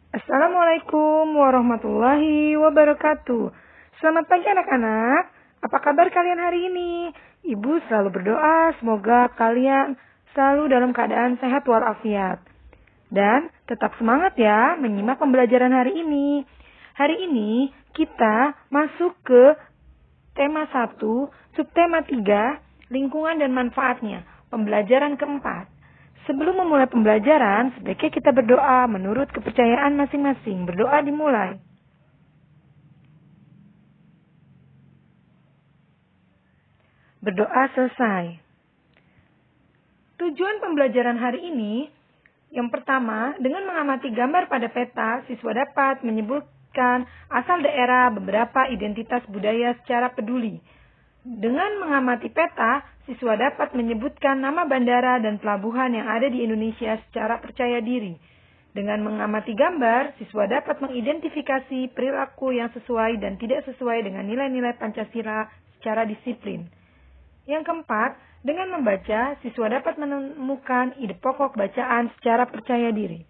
Assalamualaikum warahmatullahi wabarakatuh. Selamat pagi anak-anak. Apa kabar kalian hari ini? Ibu selalu berdoa semoga kalian selalu dalam keadaan sehat walafiat. Dan tetap semangat ya menyimak pembelajaran hari ini. Hari ini kita masuk ke tema 1, subtema 3, lingkungan dan manfaatnya. Pembelajaran keempat. Sebelum memulai pembelajaran, sebaiknya kita berdoa menurut kepercayaan masing-masing. Berdoa dimulai. Berdoa selesai. Tujuan pembelajaran hari ini, yang pertama, dengan mengamati gambar pada peta, siswa dapat menyebutkan asal daerah beberapa identitas budaya secara peduli. Dengan mengamati peta, siswa dapat menyebutkan nama bandara dan pelabuhan yang ada di Indonesia secara percaya diri. Dengan mengamati gambar, siswa dapat mengidentifikasi perilaku yang sesuai dan tidak sesuai dengan nilai-nilai Pancasila secara disiplin. Yang keempat, dengan membaca, siswa dapat menemukan ide pokok bacaan secara percaya diri.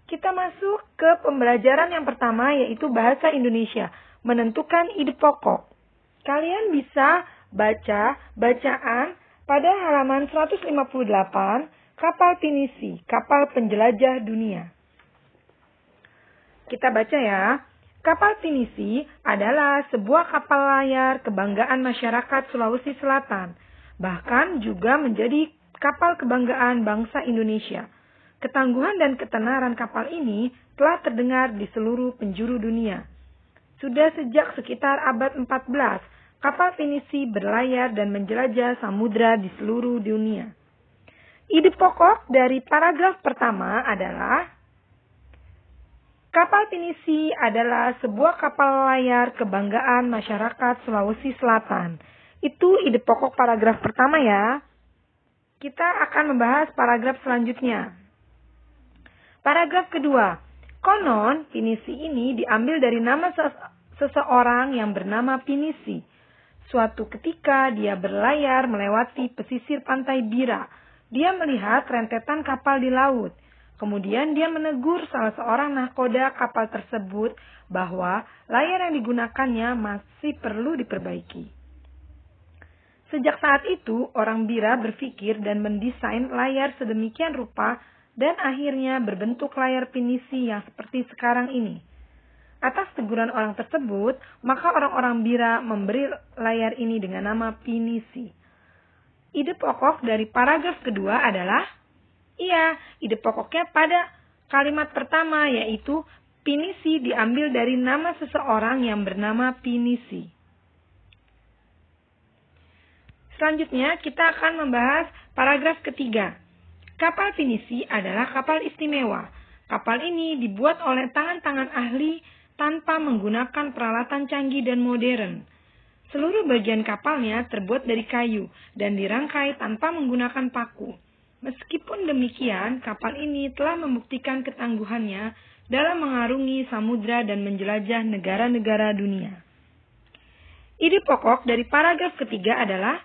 Kita masuk ke pembelajaran yang pertama, yaitu bahasa Indonesia. Menentukan ide pokok. Kalian bisa baca bacaan pada halaman 158, kapal pinisi, kapal penjelajah dunia. Kita baca ya. Kapal pinisi adalah sebuah kapal layar kebanggaan masyarakat Sulawesi Selatan. Bahkan juga menjadi kapal kebanggaan bangsa Indonesia. Ketangguhan dan ketenaran kapal ini telah terdengar di seluruh penjuru dunia. Sudah sejak sekitar abad 14, kapal pinisi berlayar dan menjelajah samudra di seluruh dunia. Ide pokok dari paragraf pertama adalah, kapal pinisi adalah sebuah kapal layar kebanggaan masyarakat Sulawesi Selatan. Itu ide pokok paragraf pertama ya. Kita akan membahas paragraf selanjutnya. Paragraf kedua. Konon, pinisi ini diambil dari nama seseorang yang bernama Pinisi. Suatu ketika dia berlayar melewati pesisir pantai Bira. Dia melihat rentetan kapal di laut. Kemudian dia menegur salah seorang nahkoda kapal tersebut bahwa layar yang digunakannya masih perlu diperbaiki. Sejak saat itu, orang Bira berpikir dan mendesain layar sedemikian rupa dan akhirnya berbentuk layar pinisi yang seperti sekarang ini. Atas teguran orang tersebut, maka orang-orang Bira memberi layar ini dengan nama pinisi. Ide pokok dari paragraf kedua adalah, ide pokoknya pada kalimat pertama, yaitu pinisi diambil dari nama seseorang yang bernama Pinisi. Selanjutnya kita akan membahas paragraf ketiga. Kapal pinisi adalah kapal istimewa. Kapal ini dibuat oleh tangan-tangan ahli tanpa menggunakan peralatan canggih dan modern. Seluruh bagian kapalnya terbuat dari kayu dan dirangkai tanpa menggunakan paku. Meskipun demikian, kapal ini telah membuktikan ketangguhannya dalam mengarungi samudra dan menjelajah negara-negara dunia. Ide pokok dari paragraf ketiga adalah,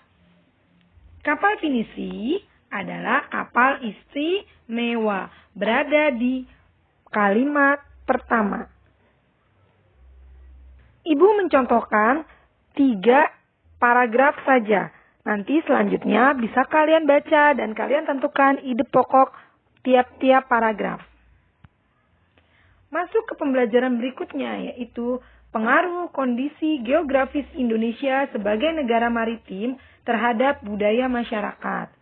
kapal pinisi adalah kapal istimewa, berada di kalimat pertama. Ibu mencontohkan 3 paragraf saja. Nanti selanjutnya bisa kalian baca dan kalian tentukan ide pokok tiap-tiap paragraf. Masuk ke pembelajaran berikutnya, yaitu pengaruh kondisi geografis Indonesia sebagai negara maritim terhadap budaya masyarakat.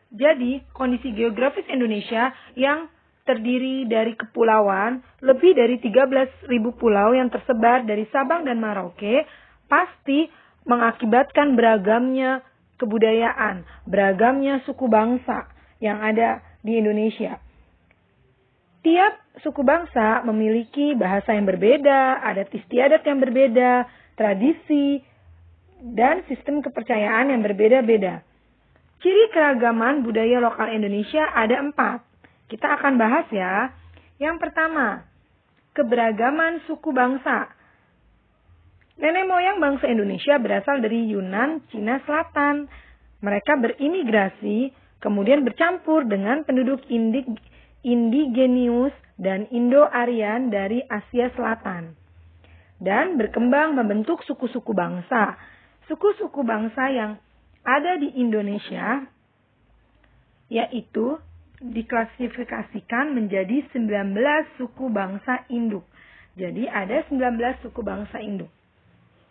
Jadi, kondisi geografis Indonesia yang terdiri dari kepulauan, lebih dari 13.000 pulau yang tersebar dari Sabang dan Merauke, pasti mengakibatkan beragamnya kebudayaan, beragamnya suku bangsa yang ada di Indonesia. Tiap suku bangsa memiliki bahasa yang berbeda, adat istiadat yang berbeda, tradisi, dan sistem kepercayaan yang berbeda-beda. Ciri keragaman budaya lokal Indonesia ada 4. Kita akan bahas ya. Yang pertama, keberagaman suku bangsa. Nenek moyang bangsa Indonesia berasal dari Yunan, Cina Selatan. Mereka berimigrasi, kemudian bercampur dengan penduduk Indigenius, dan Indo-Aryan dari Asia Selatan. Dan berkembang membentuk suku-suku bangsa. Suku-suku bangsa yang ada di Indonesia yaitu diklasifikasikan menjadi 19 suku bangsa induk. Jadi ada 19 suku bangsa induk.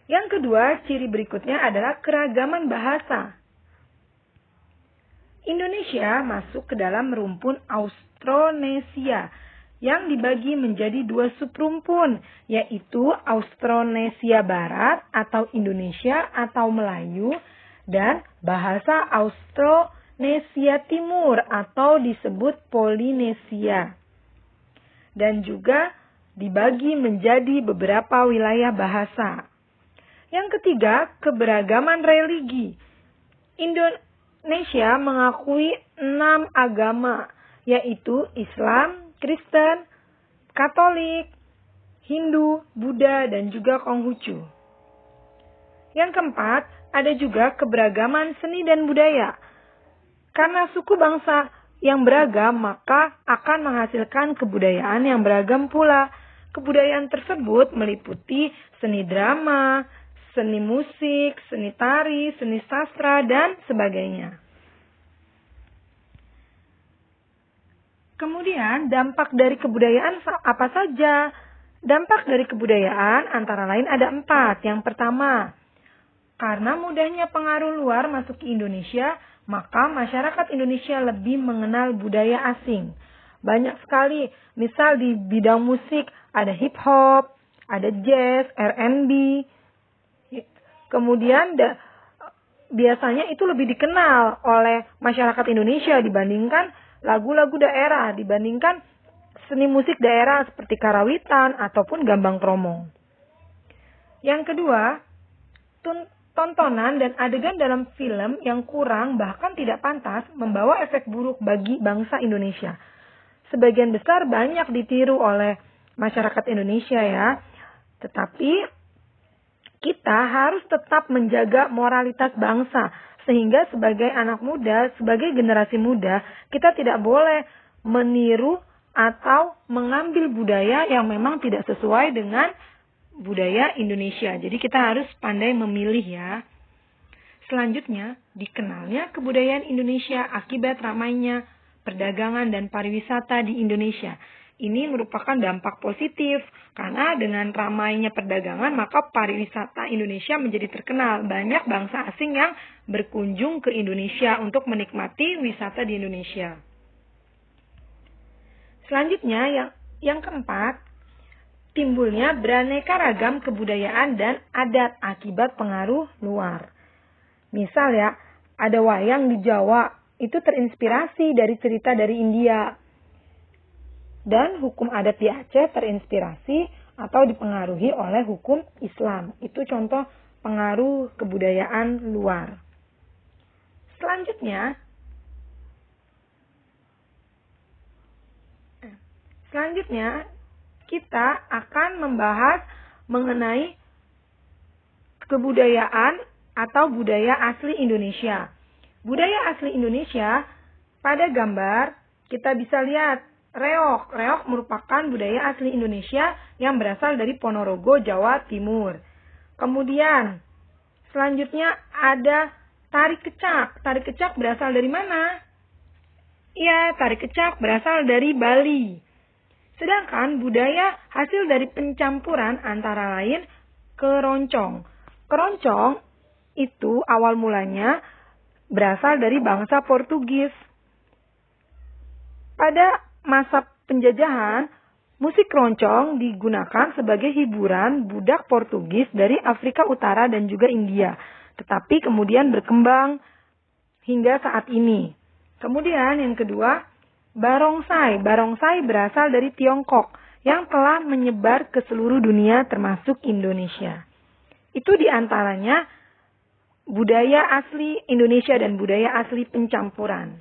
Yang kedua, ciri berikutnya adalah keragaman bahasa. Indonesia masuk ke dalam rumpun Austronesia yang dibagi menjadi 2 subrumpun, yaitu Austronesia Barat atau Indonesia atau Melayu dan bahasa Austronesia Timur atau disebut Polinesia. Dan juga dibagi menjadi beberapa wilayah bahasa. Yang ketiga, keberagaman religi. Indonesia mengakui 6 agama, yaitu Islam, Kristen, Katolik, Hindu, Buddha, dan juga Konghucu. Yang keempat, ada juga keberagaman seni dan budaya. Karena suku bangsa yang beragam, maka akan menghasilkan kebudayaan yang beragam pula. Kebudayaan tersebut meliputi seni drama, seni musik, seni tari, seni sastra, dan sebagainya. Kemudian dampak dari kebudayaan apa saja? Dampak dari kebudayaan antara lain ada 4. Yang pertama, karena mudahnya pengaruh luar masuk ke Indonesia, maka masyarakat Indonesia lebih mengenal budaya asing. Banyak sekali, misal di bidang musik ada hip hop, ada jazz, R&B. Kemudian biasanya itu lebih dikenal oleh masyarakat Indonesia dibandingkan lagu-lagu daerah, dibandingkan seni musik daerah seperti karawitan ataupun gambang kromong. Yang kedua, tontonan dan adegan dalam film yang kurang bahkan tidak pantas membawa efek buruk bagi bangsa Indonesia. Sebagian besar banyak ditiru oleh masyarakat Indonesia ya. Tetapi kita harus tetap menjaga moralitas bangsa. Sehingga sebagai anak muda, sebagai generasi muda, kita tidak boleh meniru atau mengambil budaya yang memang tidak sesuai dengan budaya Indonesia. Jadi kita harus pandai memilih ya. Selanjutnya, dikenalnya kebudayaan Indonesia akibat ramainya perdagangan dan pariwisata di Indonesia. Ini merupakan dampak positif karena dengan ramainya perdagangan maka pariwisata Indonesia menjadi terkenal. Banyak bangsa asing yang berkunjung ke Indonesia untuk menikmati wisata di Indonesia. Selanjutnya yang keempat, timbulnya beraneka ragam kebudayaan dan adat akibat pengaruh luar. Misal ya, ada wayang di Jawa, itu terinspirasi dari cerita dari India. Dan hukum adat di Aceh terinspirasi atau dipengaruhi oleh hukum Islam. Itu contoh pengaruh kebudayaan luar. Selanjutnya kita akan membahas mengenai kebudayaan atau budaya asli Indonesia. Budaya asli Indonesia pada gambar kita bisa lihat reog. Reog merupakan budaya asli Indonesia yang berasal dari Ponorogo, Jawa Timur. Kemudian selanjutnya ada tari kecak. Tari kecak berasal dari mana? Iya, tari kecak berasal dari Bali. Sedangkan budaya hasil dari pencampuran antara lain keroncong. Keroncong itu awal mulanya berasal dari bangsa Portugis. Pada masa penjajahan, musik keroncong digunakan sebagai hiburan budak Portugis dari Afrika Utara dan juga India. Tetapi kemudian berkembang hingga saat ini. Kemudian yang kedua, barongsai. Barongsai berasal dari Tiongkok yang telah menyebar ke seluruh dunia termasuk Indonesia. Itu diantaranya budaya asli Indonesia dan budaya asli pencampuran.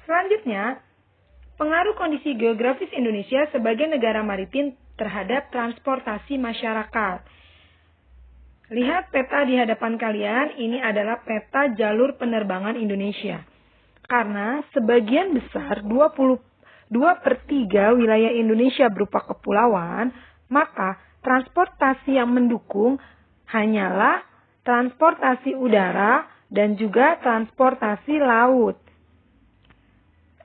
Selanjutnya, pengaruh kondisi geografis Indonesia sebagai negara maritim terhadap transportasi masyarakat. Lihat peta di hadapan kalian, ini adalah peta jalur penerbangan Indonesia. Karena sebagian besar 22/3 wilayah Indonesia berupa kepulauan, maka transportasi yang mendukung hanyalah transportasi udara dan juga transportasi laut.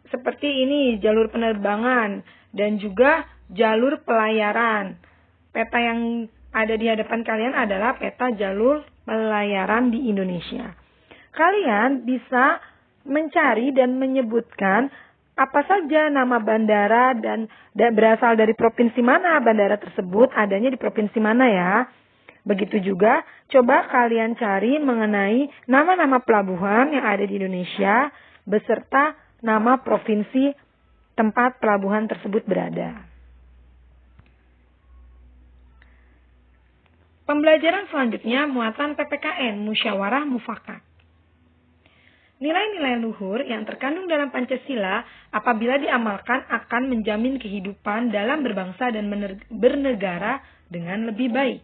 Seperti ini jalur penerbangan dan juga jalur pelayaran. Peta yang ada di hadapan kalian adalah peta jalur pelayaran di Indonesia. Kalian bisa mencari dan menyebutkan apa saja nama bandara dan berasal dari provinsi mana bandara tersebut, adanya di provinsi mana ya. Begitu juga coba kalian cari mengenai nama-nama pelabuhan yang ada di Indonesia beserta nama provinsi tempat pelabuhan tersebut berada. Pembelajaran selanjutnya muatan PPKN, musyawarah mufakat. Nilai-nilai luhur yang terkandung dalam Pancasila apabila diamalkan akan menjamin kehidupan dalam berbangsa dan bernegara dengan lebih baik.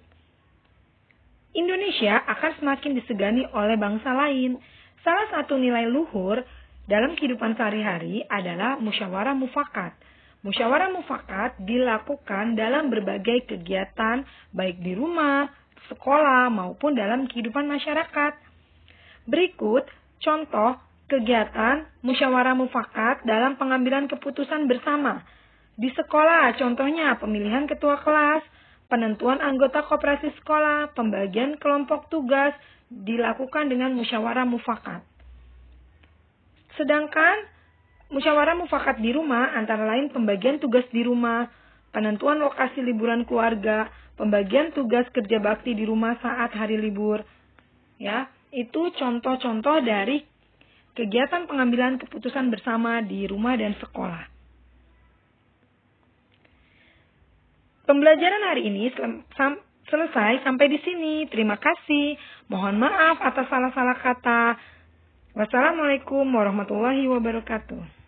Indonesia akan semakin disegani oleh bangsa lain. Salah satu nilai luhur dalam kehidupan sehari-hari adalah musyawarah mufakat. Musyawarah mufakat dilakukan dalam berbagai kegiatan baik di rumah, sekolah maupun dalam kehidupan masyarakat. Berikut contoh kegiatan musyawarah mufakat dalam pengambilan keputusan bersama. Di sekolah, contohnya pemilihan ketua kelas, penentuan anggota koperasi sekolah, pembagian kelompok tugas dilakukan dengan musyawarah mufakat. Sedangkan musyawarah mufakat di rumah antara lain pembagian tugas di rumah, penentuan lokasi liburan keluarga, pembagian tugas kerja bakti di rumah saat hari libur. Ya, itu contoh-contoh dari kegiatan pengambilan keputusan bersama di rumah dan sekolah. Pembelajaran hari ini selesai sampai di sini. Terima kasih. Mohon maaf atas salah-salah kata. Wassalamualaikum warahmatullahi wabarakatuh.